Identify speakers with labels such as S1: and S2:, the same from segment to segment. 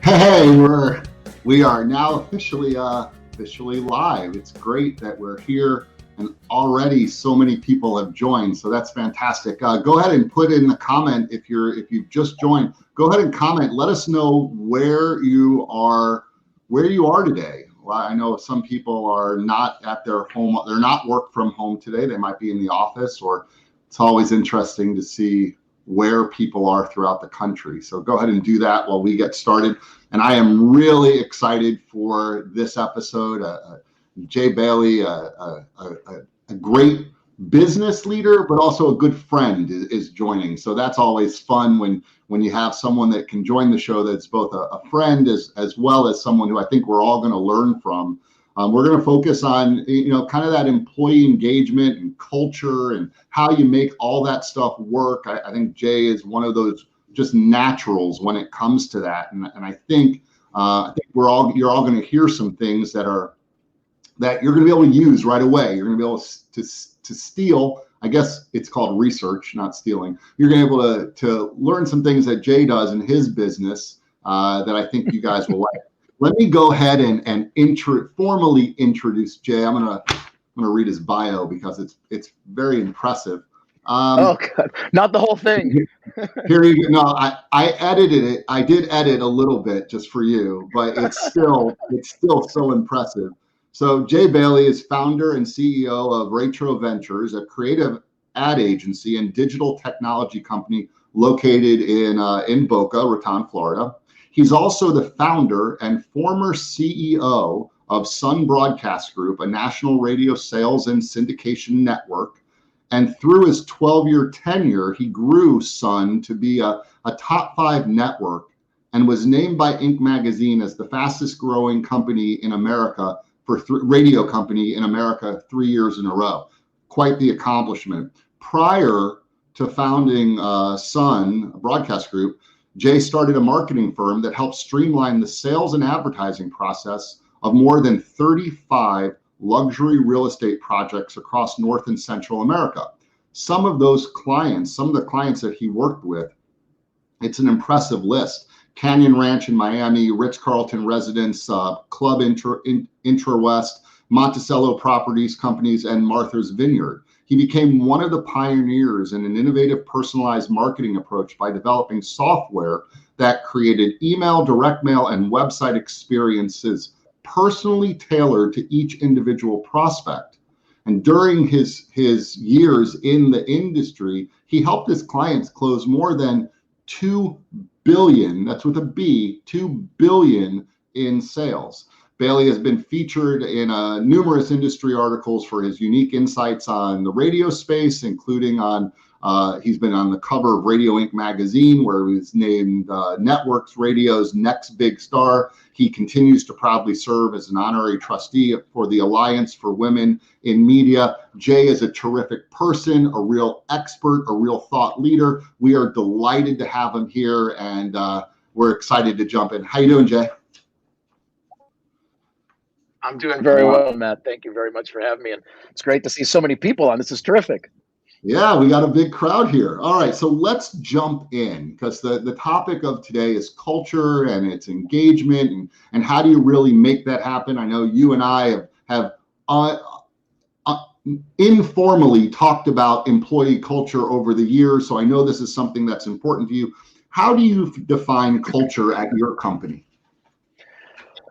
S1: Hey, we are now officially live. It's great that we're here, and already so many people have joined. So that's fantastic. Go ahead and put in the comment if you've just joined. Go ahead and comment. Let us know where you are today. Well, I know some people are not at their home. They're not work from home today. They might be in the office, or it's always interesting to see where people are throughout the country. So go ahead and do that while we get started. And I am really excited for this episode. Jay Bailey, a great business leader, but also a good friend is joining. So that's always fun when you have someone that can join the show that's both a friend as well as someone who I think we're all going to learn from. We're going to focus on, kind of that employee engagement and culture and how you make all that stuff work. I think Jay is one of those just naturals when it comes to that. And I think you're all going to hear some things that you're going to be able to use right away. You're going to be able to steal. I guess it's called research, not stealing. You're going to be able to learn some things that Jay does in his business that I think you guys will like. Let me go ahead and formally introduce Jay. I'm gonna read his bio because it's very impressive.
S2: Oh God, not the whole thing.
S1: Here you go. No, I edited it. I did edit a little bit just for you, but it's still so impressive. So Jay Bailey is founder and CEO of Reatro Ventures, a creative ad agency and digital technology company located in Boca Raton, Florida. He's also the founder and former CEO of Sun Broadcast Group, a national radio sales and syndication network. And through his 12-year tenure, he grew Sun to be a top 5 network and was named by Inc. magazine as the fastest growing company in America radio company in America 3 years in a row. Quite the accomplishment. Prior to founding Sun Broadcast Group, Jay started a marketing firm that helped streamline the sales and advertising process of more than 35 luxury real estate projects across North and Central America. Some of the clients that he worked with, it's an impressive list. Canyon Ranch in Miami, Ritz-Carlton Residence, Club Intrawest, Monticello Properties Companies, and Martha's Vineyard. He became one of the pioneers in an innovative personalized marketing approach by developing software that created email, direct mail, and website experiences personally tailored to each individual prospect. And during his years in the industry, he helped his clients close more than 2 billion, that's with a B, 2 billion in sales. Bailey has been featured in numerous industry articles for his unique insights on the radio space, including he's been on the cover of Radio Inc. magazine, where he was named Networks Radio's next big star. He continues to proudly serve as an honorary trustee for the Alliance for Women in Media. Jay is a terrific person, a real expert, a real thought leader. We are delighted to have him here, and we're excited to jump in. How you doing, Jay?
S2: I'm doing very well, Matt. Thank you very much for having me. And it's great to see so many people on. This is terrific.
S1: Yeah, we got a big crowd here. All right, so let's jump in, because the topic of today is culture and its engagement and how do you really make that happen. I know you and I have informally talked about employee culture over the years, so I know this is something that's important to you. How do you define culture at your company?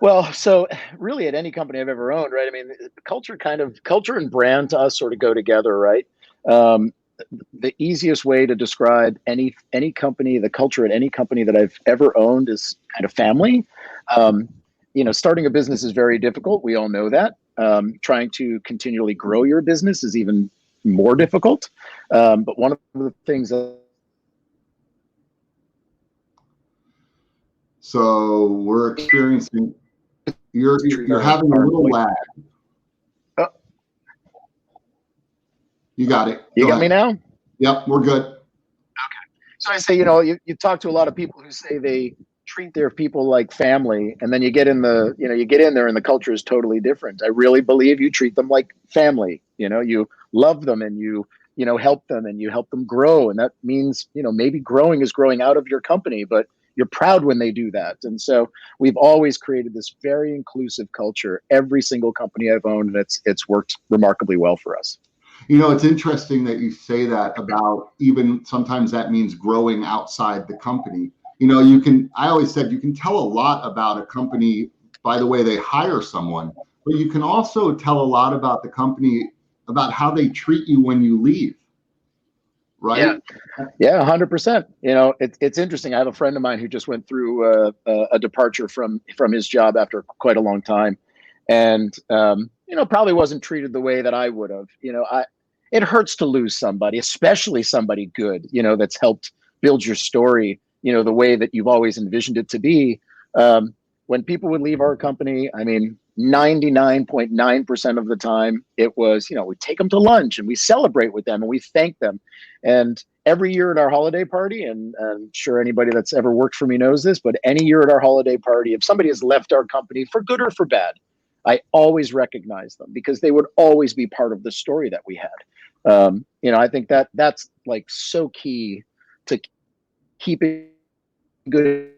S2: Well, so really at any company I've ever owned, right? I mean, culture and brand to us sort of go together, right? The easiest way to describe any company, the culture at any company that I've ever owned is kind of family. Starting a business is very difficult. We all know that. Trying to continually grow your business is even more difficult. But one of the things that
S1: So we're experiencing, you're having a little lag.
S2: Oh.
S1: You got it.
S2: You got me now?
S1: Yep, we're good.
S2: Okay. So I say, you talk to a lot of people who say they treat their people like family, and then you get in there and the culture is totally different. I really believe you treat them like family. You love them and you help them and you help them grow. And that means, maybe growing is growing out of your company, but you're proud when they do that. And so we've always created this very inclusive culture, every single company I've owned, and it's worked remarkably well for us.
S1: It's interesting that you say that about, even sometimes that means growing outside the company. I always said you can tell a lot about a company by the way they hire someone, but you can also tell a lot about the company about how they treat you when you leave, right?
S2: Yeah, 100%. It's interesting. I have a friend of mine who just went through a departure from his job after quite a long time, and probably wasn't treated the way that I would have. It hurts to lose somebody, especially somebody good, that's helped build your story, the way that you've always envisioned it to be. When people would leave our company, 99.9% of the time, it was, we take them to lunch and we celebrate with them and we thank them. And every year at our holiday party, and I'm sure anybody that's ever worked for me knows this, but any year at our holiday party, if somebody has left our company for good or for bad, I always recognize them because they would always be part of the story that we had. I think that's like so key to keeping good.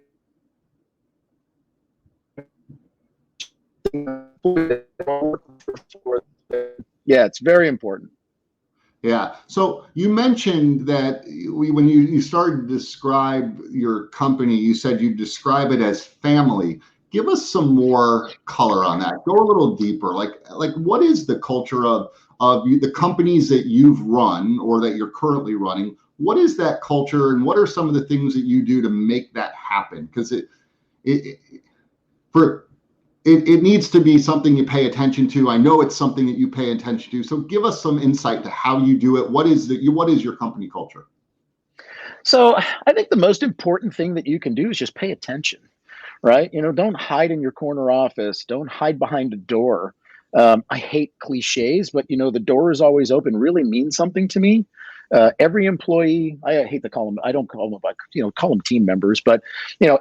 S2: Yeah, it's very important.
S1: Yeah. So you mentioned that when you started to describe your company, you said you describe it as family. Give us some more color on that. Go a little deeper. Like what is the culture of the companies that you've run or that you're currently running? What is that culture, and what are some of the things that you do to make that happen? Because it needs to be something you pay attention to. I know it's something that you pay attention to. So give us some insight to how you do it. What is your company culture?
S2: So I think the most important thing that you can do is just pay attention, right? Don't hide in your corner office. Don't hide behind a door. I hate cliches, but the door is always open really means something to me. Every employee, I hate to call them, I don't call them like, call them team members, but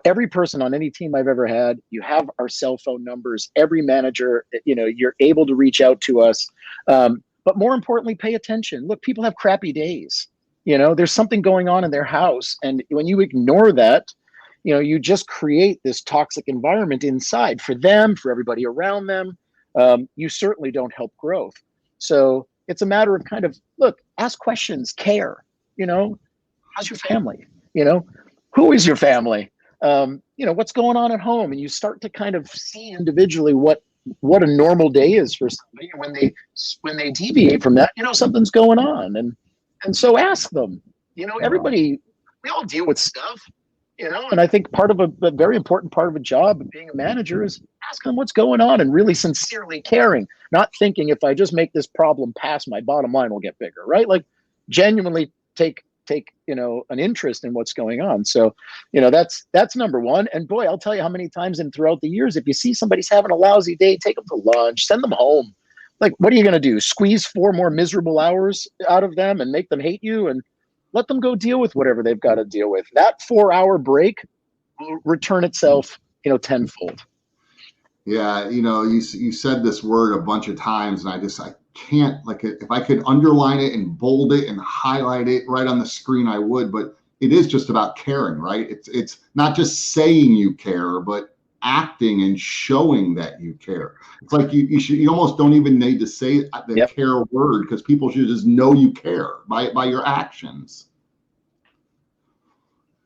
S2: every person on any team I've ever had, you have our cell phone numbers. Every manager, you're able to reach out to us. But more importantly, pay attention. Look, people have crappy days. There's something going on in their house, and when you ignore that, you just create this toxic environment inside for them, for everybody around them. You certainly don't help growth. So it's a matter of kind of, look, ask questions, care, how's your family? Who is your family? What's going on at home? And you start to kind of see individually what a normal day is for somebody. And when they deviate from that, something's going on. And so ask them, everybody, we all deal with stuff, and I think part of a very important part of a job of being a manager is asking them what's going on and really sincerely caring, not thinking if I just make this problem pass, my bottom line will get bigger, right? Like genuinely take an interest in what's going on. So that's number one. And boy, I'll tell you how many times throughout the years, if you see somebody's having a lousy day, take them to lunch, send them home. Like, what are you going to do? Squeeze 4 more miserable hours out of them and make them hate you? And let them go deal with whatever they've got to deal with. That 4-hour break will return itself, tenfold.
S1: Yeah, you said this word a bunch of times, and I can't, like, if I could underline it and bold it and highlight it right on the screen, I would. But it is just about caring, right? It's not just saying you care, but acting and showing that you care. It's like you almost don't even need to say the
S2: Yep.
S1: care word, because people should just know you care by your actions.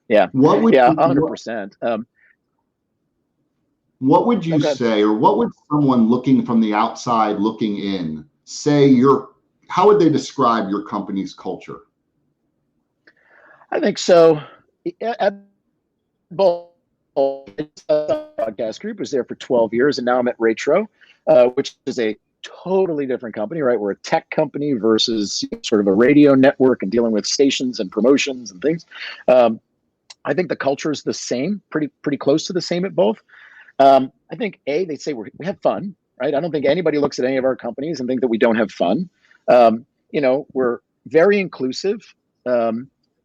S2: Yeah.
S1: What would
S2: 100%.
S1: What would you say, or what would someone looking from the outside looking in say how would they describe your company's culture?
S2: I think so. At both podcast group was there for 12 years, and now I'm at Reatro, which is a totally different company, right? We're a tech company versus sort of a radio network and dealing with stations and promotions and things. I think the culture is the same, pretty close to the same at both. I think they say we have fun, right? I don't think anybody looks at any of our companies and think that we don't have fun. We're very inclusive.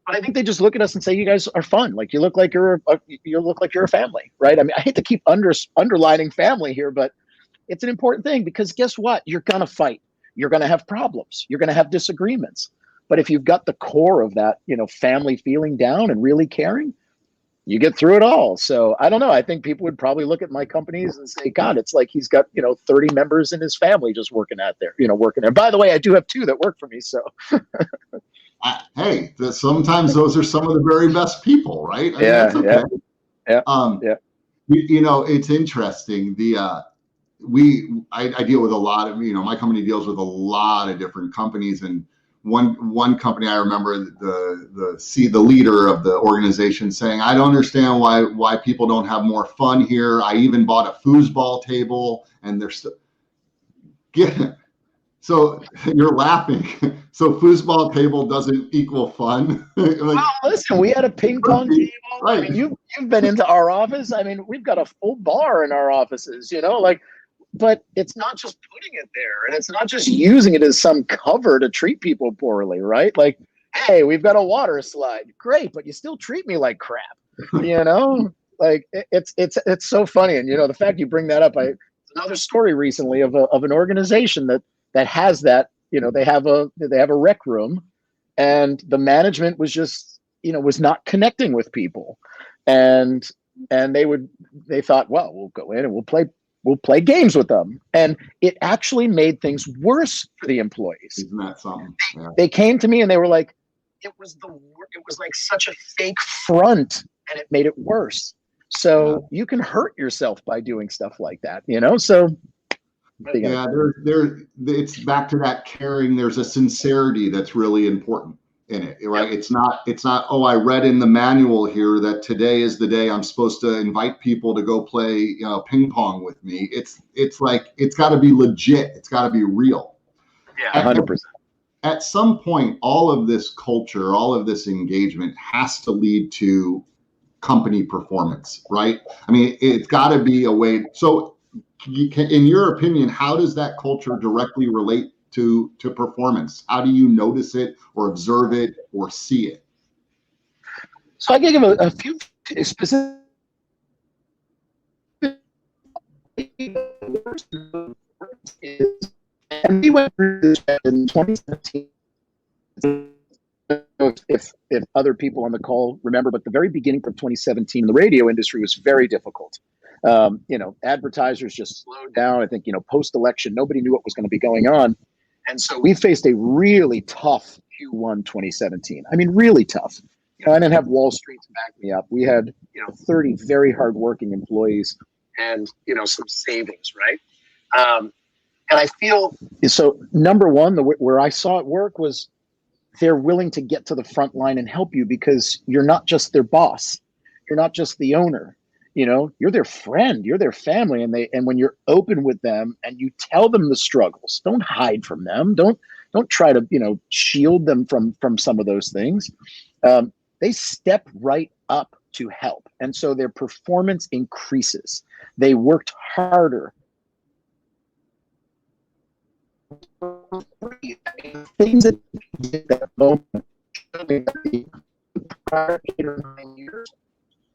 S2: I think they just look at us and say, "You guys are fun. Like you look like you're a family, right?" I mean, I hate to keep underlining family here, but it's an important thing, because guess what? You're gonna fight. You're gonna have problems. You're gonna have disagreements. But if you've got the core of that, family feeling down and really caring, you get through it all. So I don't know. I think people would probably look at my companies and say, God, it's like he's got, 30 members in his family just working out there, working there. By the way, I do have 2 that work for me. So
S1: Hey, sometimes those are some of the very best people, right? I mean,
S2: yeah,
S1: that's okay.
S2: yeah,
S1: Um,
S2: yeah.
S1: it's interesting. I deal with a lot of, my company deals with a lot of different companies, and one company I remember the leader of the organization saying, I don't understand why people don't have more fun here. I even bought a foosball table, and they're still so you're laughing. So foosball table doesn't equal fun. Like,
S2: Well, listen, we had a ping pong table.
S1: right.
S2: I mean, you've been into our office. I mean, we've got a full bar in our offices, but it's not just putting it there, and it's not just using it as some cover to treat people poorly, right? Like, hey, we've got a water slide. Great, but you still treat me like crap, Like it's so funny, and the fact you bring that up, it's another story recently of an organization that has that. They have a rec room, and the management was just was not connecting with people, and they thought, well, we'll go in and we'll play games with them. And it actually made things worse for the employees.
S1: Isn't that something? Yeah.
S2: They came to me and they were like, it was like such a fake front, and it made it worse. So you can hurt yourself by doing stuff like that, so
S1: yeah, it's back to that caring. There's a sincerity that's really important in it, right? Yep. It's not, oh, I read in the manual here that today is the day I'm supposed to invite people to go play, ping pong with me. It's like, it's got to be legit. It's got to be real.
S2: Yeah, 100%.
S1: At some point, all of this culture, all of this engagement has to lead to company performance, right? I mean, it's got to be a way. So in your opinion, how does that culture directly relate to performance? How do you notice it or observe it or see it?
S2: So I can give a few specific. And we went through this in 2017. If other people on the call remember, but the very beginning of 2017 in the radio industry was very difficult. Advertisers just slowed down. I think, post-election, nobody knew what was going to be going on. And so we faced a really tough Q1 2017. I mean, really tough. I didn't have Wall Street to back me up. We had, 30 very hardworking employees and, some savings, right? And I feel, so number one, where I saw it work was they're willing to get to the front line and help you because you're not just their boss. You're not just the owner. You're their friend, you're their family, and when you're open with them and you tell them the struggles, don't hide from them. Don't try to, shield them from some of those things. They step right up to help. And so their performance increases. They worked harder. Things that that moment, prior 8 or 9 years,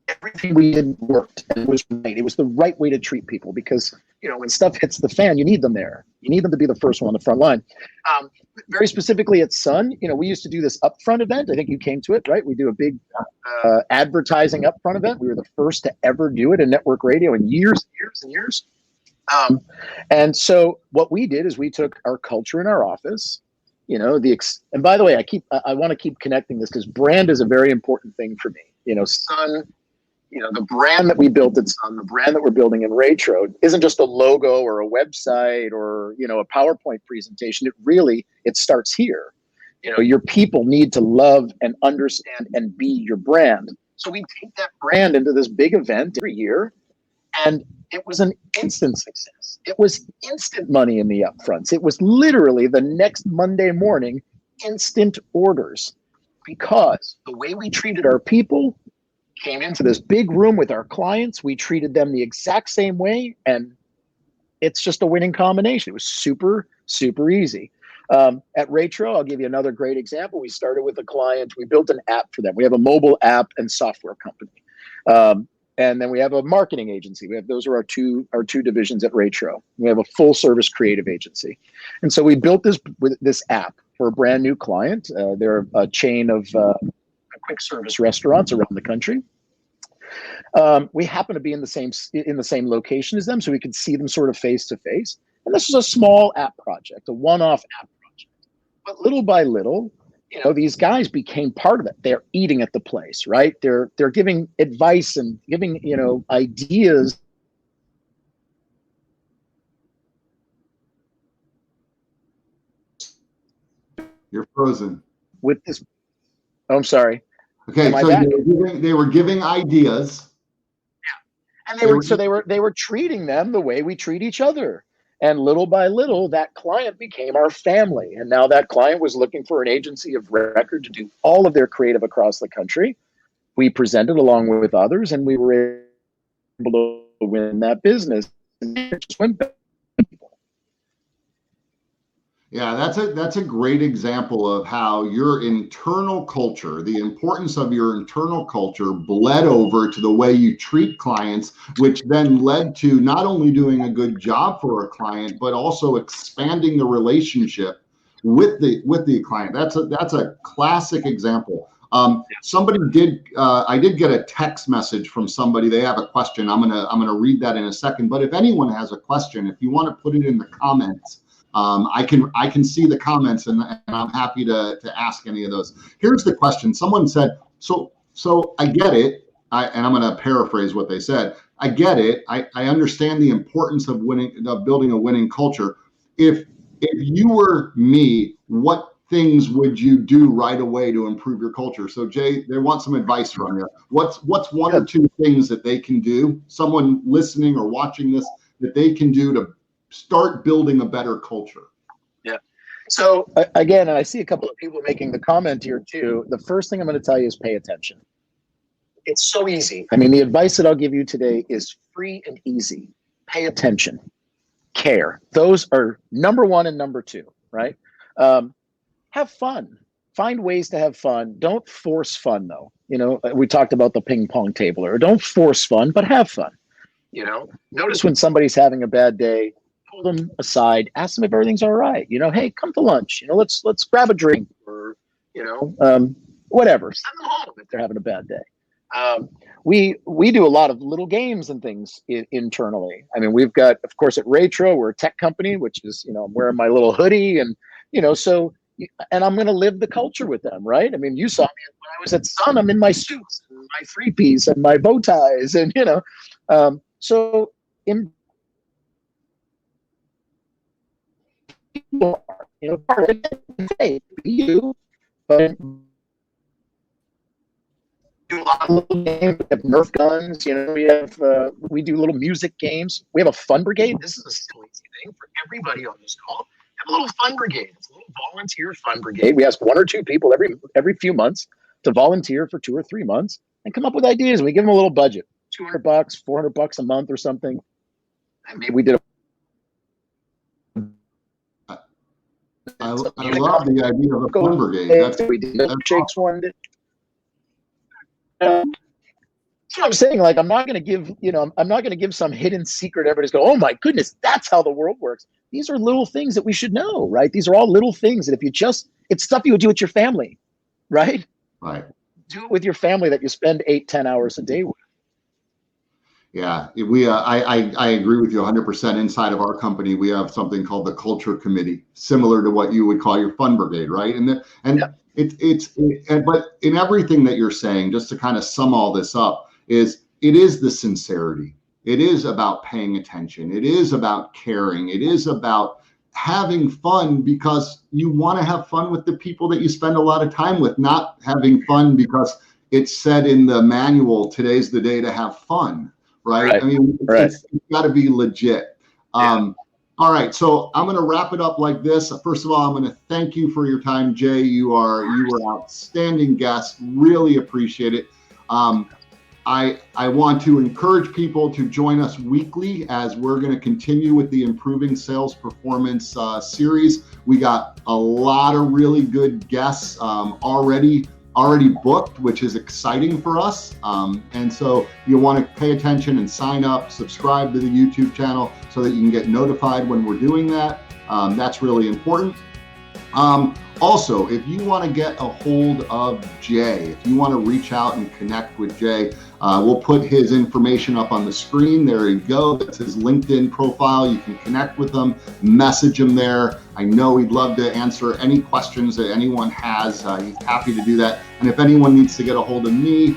S2: everything we did worked, and it was right. It was the right way to treat people because, when stuff hits the fan, you need them there. You need them to be the first one on the front line. Very specifically at Sun, we used to do this upfront event. I think you came to it, right? We do a big advertising upfront event. We were the first to ever do it in network radio in years and years. And so what we did is we took our culture in our office, and by the way, I want to keep connecting this because brand is a very important thing for me. Sun, the brand that we built at Sun, the brand that we're building in Reatro isn't just a logo or a website or, a PowerPoint presentation. It starts here. Your people need to love and understand and be your brand. So we take that brand into this big event every year, and it was an instant success. It was instant money in the upfronts. It was literally the next Monday morning, instant orders, because the way we treated our people, came into this big room with our clients, we treated them the exact same way, and it's just a winning combination. It was super, super easy. At Reatro, I'll give you another great example. We started with a client. We built an app for them. We have a mobile app and software company. And then we have a marketing agency. Those are our two divisions at Reatro. We have a full service creative agency. And so we built this app for a brand new client. They're a chain of quick service restaurants around the country. We happen to be in the same location as them, so we could see them sort of face to face. And this was a small app project, a one-off app project. But little by little, these guys became part of it. They're eating at the place, right? They're giving advice and giving, ideas.
S1: You're frozen.
S2: With this, oh, I'm sorry.
S1: Okay, so they were giving ideas.
S2: Yeah. And they were treating them the way we treat each other. And little by little, that client became our family. And now that client was looking for an agency of record to do all of their creative across the country. We presented along with others, and we were able to win that business. And it just went back.
S1: Yeah, that's a great example of how your internal culture, the importance of your internal culture, bled over to the way you treat clients, which then led to not only doing a good job for a client, but also expanding the relationship with the client. That's a classic example. I did get a text message from somebody. They have a question. I'm gonna read that in a second. But if anyone has a question, if you want to put it in the comments. I can see the comments, and I'm happy to ask any of those. Here's the question. Someone said, so I get it. And I'm going to paraphrase what they said. I get it. I understand the importance of building a winning culture. If you were me, what things would you do right away to improve your culture? So Jay, they want some advice from you. What's one or two things that they can do, someone listening or watching this, that they can do to start building a better culture?
S2: Yeah. So again, and I see a couple of people making the comment here too. The first thing I'm going to tell you is pay attention. It's so easy. I mean, the advice that I'll give you today is free and easy. Pay attention, care. Those are number one and number two, right? Have fun. Find ways to have fun. Don't force fun though. We talked about the ping pong table, or don't force fun, but have fun. Notice when somebody's having a bad day, pull them aside, ask them if everything's all right. Hey, come to lunch. Let's grab a drink, or whatever. Send them home if they're having a bad day. We do a lot of little games and things internally. I mean, we've got, of course, at Reatro, we're a tech company, which is, I'm wearing my little hoodie, and and I'm going to live the culture with them, right? I mean, you saw me when I was at Sun. I'm in my suits, and my 3-piece, and my bow ties, and so in part of it, hey, be you, but do a lot of little games. We have Nerf guns, we do little music games. We have a fun brigade. This is a so easy thing for everybody on this call. We have a little fun brigade. It's a little volunteer fun brigade. We ask 1 or 2 people every few months to volunteer for 2 or 3 months and come up with ideas. And we give them a little budget. $200, $400 a month or something. And maybe we did.
S1: I love the idea of a fun brigade.
S2: We did milkshakes one day. So I'm saying, like, I'm not going to give some hidden secret. Everybody's go, oh my goodness, that's how the world works. These are little things that we should know, right? These are all little things that it's stuff you would do with your family, right?
S1: Right.
S2: Do it with your family that you spend 8-10 hours a day with.
S1: Yeah, I agree with you 100%. Inside of our company, we have something called the Culture Committee, similar to what you would call your fun brigade, right? But in everything that you're saying, just to kind of sum all this up, it is the sincerity. It is about paying attention. It is about caring. It is about having fun because you want to have fun with the people that you spend a lot of time with, not having fun because it's said in the manual, today's the day to have fun. Right? I mean, it's got to be legit. All right, so I'm going to wrap it up like this. First of all, I'm going to thank you for your time, Jay. You were an outstanding guest. Really appreciate it. I want to encourage people to join us weekly as we're going to continue with the Improving Sales Performance series. We got a lot of really good guests already booked, which is exciting for us. And so you want to pay attention and sign up, subscribe to the YouTube channel so that you can get notified when we're doing that. That's really important. Also, if you want to get a hold of Jay, if you want to reach out and connect with Jay, we'll put his information up on the screen. There you go. That's his LinkedIn profile. You can connect with him, message him there. I know he'd love to answer any questions that anyone has. He's happy to do that. And if anyone needs to get a hold of me,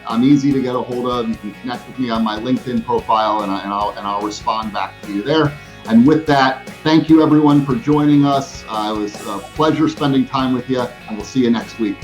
S1: I'm easy to get a hold of. You can connect with me on my LinkedIn profile, and I'll respond back to you there. And with that, thank you everyone for joining us. It was a pleasure spending time with you, and we'll see you next week.